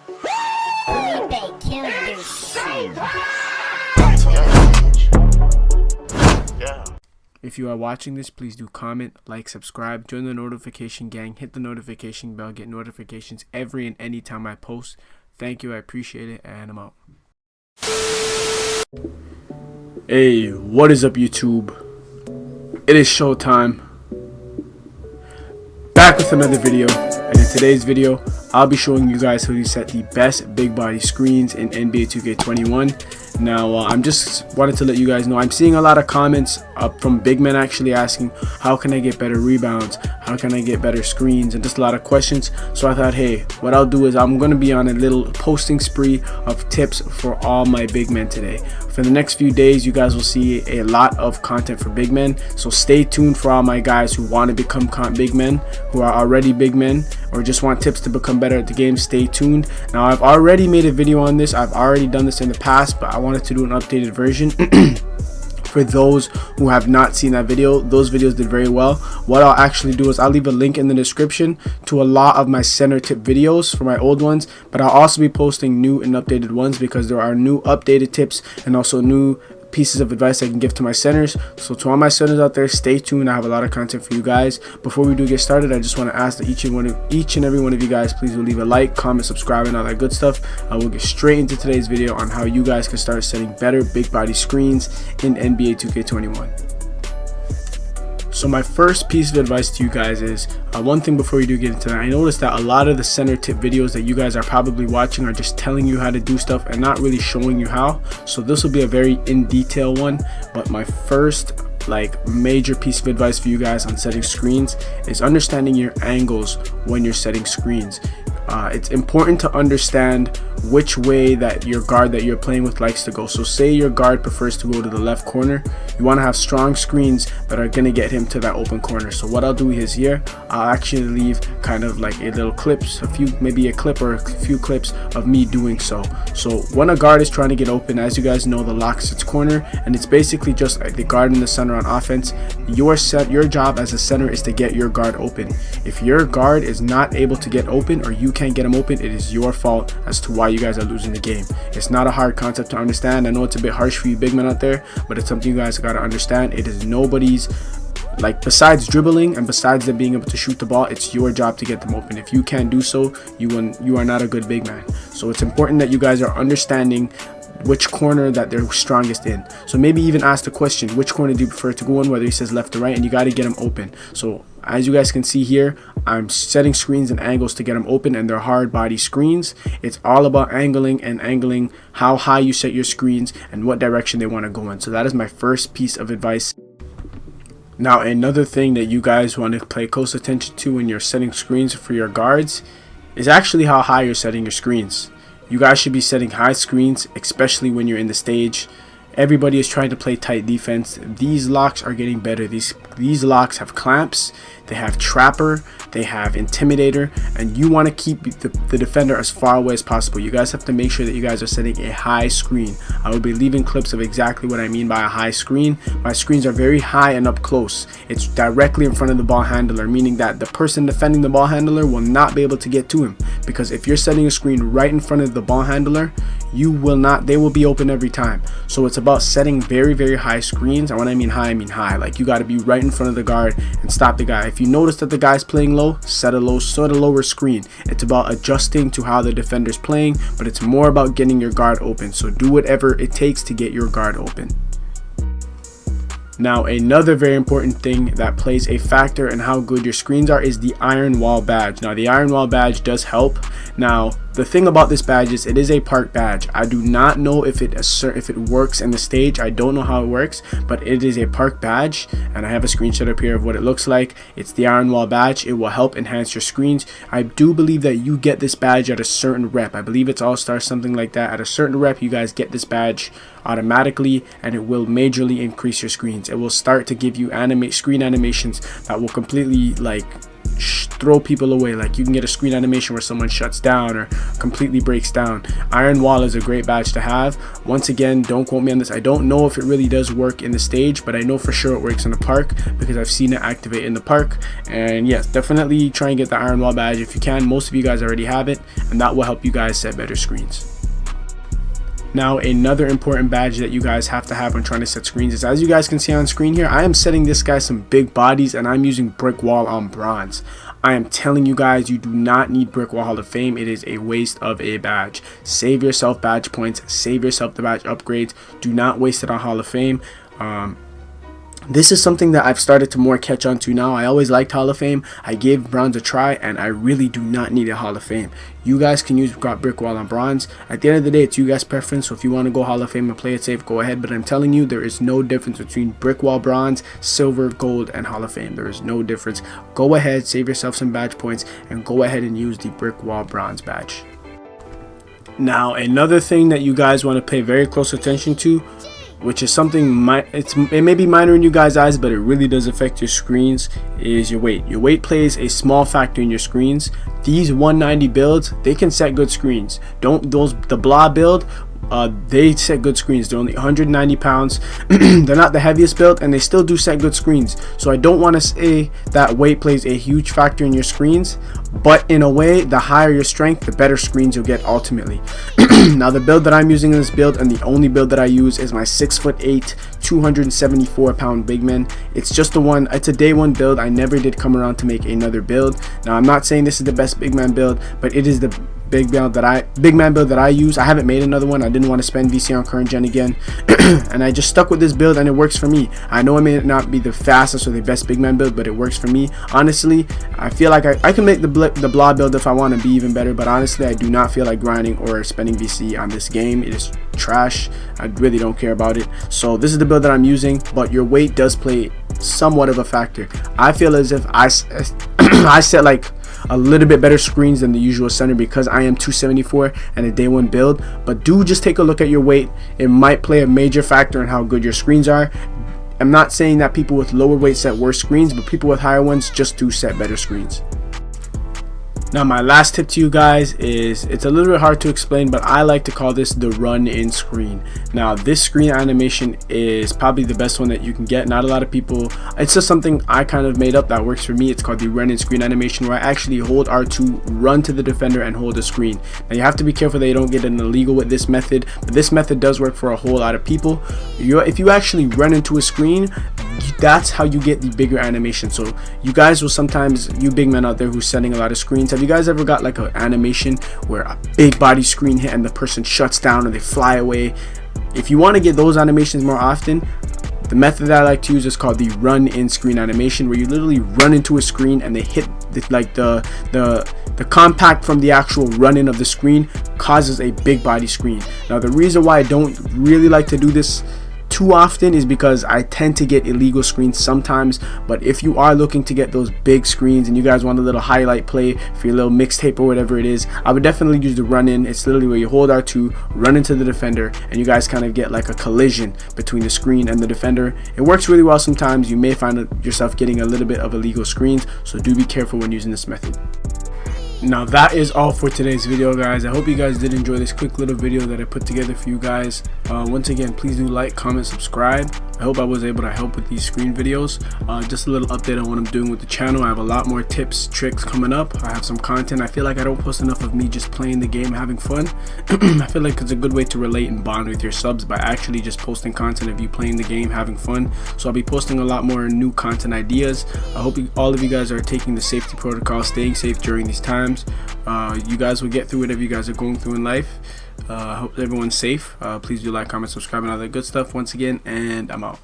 Pewdiepie, kill this shit. Yeah. If you are watching this, please do comment, like, subscribe, join the notification gang, hit the notification bell, get notifications every and any time I post. Thank you, I appreciate it, and I'm out. Hey, what is up YouTube? It is showtime. Back with another video, and in today's video, I'll be showing you guys how to set the best big body screens in NBA 2K21. Now, I'm just wanted to let you guys know I'm seeing a lot of comments up from BIGMAN actually asking how can I get better rebounds, how can I get better screens, and just a lot of questions. So I thought, hey, what I'll do is I'm going to be on a little posting spree of tips for all my big men today. For the next few days, you guys will see a lot of content for big men, so stay tuned for all my guys who want to become big men, who are already big men, or just want tips to become better at the game. Stay tuned. Now, I've already made a video on this. I've already done this in the past, but I wanted to do an updated version. For those who have not seen that video, those videos did very well. What I'll actually do is I'll leave a link in the description to a lot of my center tip videos for my old ones, but I'll also be posting new and updated ones because there are new updated tips and also new pieces of advice I can give to my centers. So to all my centers out there, stay tuned. I have a lot of content for you guys. Before we do get started, I just want to ask that each and every one of you guys please will leave a like, comment, subscribe, and all that good stuff. I will get straight into today's video on how you guys can start setting better big body screens in NBA 2K21. So my first piece of advice to you guys is one thing before we do get into that. I noticed that a lot of the center tip videos that you guys are probably watching are just telling you how to do stuff and not really showing you how. So this will be a very in detail one, but my first major piece of advice for you guys on setting screens is understanding your angles when you're setting screens. It's important to understand which way that your guard that you're playing with likes to go. So say your guard prefers to go to the left corner, you want to have strong screens that are going to get him to that open corner. So what I'll do is here, I'll actually leave kind of like a little clips, maybe a clip or a few clips of me doing so. So when a guard is trying to get open, as you guys know, the lock sits corner, and it's basically just like the guard in the center on offense. Your job as a center is to get your guard open. If your guard is not able to get open, or you can't get him open, it is your fault as to why you guys are losing the game. It's not a hard concept to understand. I know it's a bit harsh for you big men out there, but it's something you guys got to understand. It is nobody's, besides dribbling and besides them being able to shoot the ball, it's your job to get them open. If you can't do so, you are not a good big man. So it's important that you guys are understanding which corner that they're strongest in. So maybe even ask the question, which corner do you prefer to go in, whether he says left or right, and you got to get him open. So as you guys can see here, I'm setting screens and angles to get them open, and they're hard body screens. It's all about angling how high you set your screens and what direction they want to go in. So that is my first piece of advice. Now, another thing that you guys want to pay close attention to when you're setting screens for your guards is actually how high you're setting your screens. You guys should be setting high screens, especially when you're in the stage. Everybody is trying to play tight defense. These locks are getting better. These locks have clamps, they have trapper, they have intimidator, and you want to keep the defender as far away as possible. You guys have to make sure that you guys are setting a high screen. I will be leaving clips of exactly what I mean by a high screen. My screens are very high and up close. It's directly in front of the ball handler, meaning that the person defending the ball handler will not be able to get to him, because if you're setting a screen right in front of the ball handler, they will be open every time. So it's about setting very high screens. And when I mean high, like you got to be right in front of the guard and stop the guy. If you notice that the guy's playing low, set a lower screen. It's about adjusting to how the defender's playing, but it's more about getting your guard open. So do whatever it takes to get your guard open. Now, another very important thing that plays a factor in how good your screens are is the iron wall badge. Now, the iron wall badge does help. Now, the thing about this badge is it is a park badge. I do not know if it works in the stage. I don't know how it works, but it is a park badge, and I have a screenshot up here of what it looks like. It's the iron wall badge. It will help enhance your screens. I do believe that you get this badge at a certain rep. I believe it's all-star, something like that. At a certain rep, you guys get this badge automatically, and it will majorly increase your screens. It will start to give you screen animations that will completely throw people away. Like you can get a screen animation where someone shuts down or completely breaks down. Iron Wall is a great badge to have. Once again, don't quote me on this. I don't know if it really does work in the stage, but I know for sure it works in the park because I've seen it activate in the park. And yes, definitely try and get the Iron Wall badge if you can. Most of you guys already have it, and that will help you guys set better screens. Now, another important badge that you guys have to have when trying to set screens is, as you guys can see on screen here, I am setting this guy some big bodies and I'm using Brick Wall on bronze. I am telling you guys, you do not need Brick Wall Hall of Fame. It is a waste of a badge. Save yourself badge points, save yourself the badge upgrades. Do not waste it on Hall of Fame. This is something that I've started to more catch on to now. I always liked Hall of Fame. I gave bronze a try, and I really do not need a Hall of Fame. You guys can use Brick Wall on bronze. At the end of the day, it's you guys' preference. So if you want to go Hall of Fame and play it safe, go ahead. But I'm telling you, there is no difference between Brick Wall bronze, silver, gold, and Hall of Fame. There is no difference. Go ahead, save yourself some badge points, and go ahead and use the Brick Wall bronze badge. Now, another thing that you guys want to pay very close attention to, which is something it may be minor in you guys' eyes, but it really does affect your screens, is your weight. Your weight plays a small factor in your screens. These 190 builds, they can set good screens. The blah build, they set good screens. They're only 190 pounds. They're not the heaviest build, and they still do set good screens. So I don't want to say that weight plays a huge factor in your screens, but in a way, the higher your strength, the better screens you'll get ultimately. Now, the build that I'm using in this build, and the only build that I use, is my 6'8", 274-pound Bigman. It's just the one. It's a day one build. I never did come around to make another build. Now, I'm not saying this is the best Bigman build, but it is the Bigman build that I use. I haven't made another one. I didn't want to spend VC on current gen again, and I just stuck with this build, and it works for me. I know it may not be the fastest or the best Bigman build, but it works for me. Honestly, I feel like I can make the blah build if I want to be even better, but honestly, I do not feel like grinding or spending VC on this game. It is trash. I really don't care about it. So this is the build that I'm using, but your weight does play somewhat of a factor. I feel as if I set like a little bit better screens than the usual center because I am 274 and a day one build. But do just take a look at your weight. It might play a major factor in how good your screens are. I'm not saying that people with lower weight set worse screens, but people with higher ones just do set better screens. Now, my last tip to you guys is, it's a little bit hard to explain, but I like to call this the run in screen. Now, this screen animation is probably the best one that you can get. Not a lot of people, it's just something I kind of made up that works for me. It's called the run in screen animation, where I actually hold R2, run to the defender, and hold the screen. Now, you have to be careful that you don't get an illegal with this method, but this method does work for a whole lot of people. If you actually run into a screen, that's how you get the bigger animation. So you guys will sometimes, you big men out there who's setting a lot of screens, have you guys ever got like an animation where a big body screen hit and the person shuts down or they fly away? If you want to get those animations more often, the method that I like to use is called the run in screen animation, where you literally run into a screen and they hit the compact from the actual run in of the screen causes a big body screen. Now, the reason why I don't really like to do this too often is because I tend to get illegal screens sometimes. But if you are looking to get those big screens and you guys want a little highlight play for your little mixtape or whatever it is, I would definitely use the run in. It's literally where you hold R2, run into the defender, and you guys kind of get like a collision between the screen and the defender. It works really well sometimes. You may find yourself getting a little bit of illegal screens, so do be careful when using this method. Now, that is all for today's video, guys. I hope you guys did enjoy this quick little video that I put together for you guys. Once again, please do like, comment, subscribe. I hope I was able to help with these screen videos. Just a little update on what I'm doing with the channel. I have a lot more tips, tricks coming up. I have some content. I feel like I don't post enough of me just playing the game, having fun. I feel like it's a good way to relate and bond with your subs by actually just posting content of you playing the game, having fun. So I'll be posting a lot more new content ideas. I hope all of you guys are taking the safety protocol, staying safe during these times. You guys will get through whatever you guys are going through in life. I hope everyone's safe. Please do like, comment, subscribe, and all that good stuff once again, and I'm out.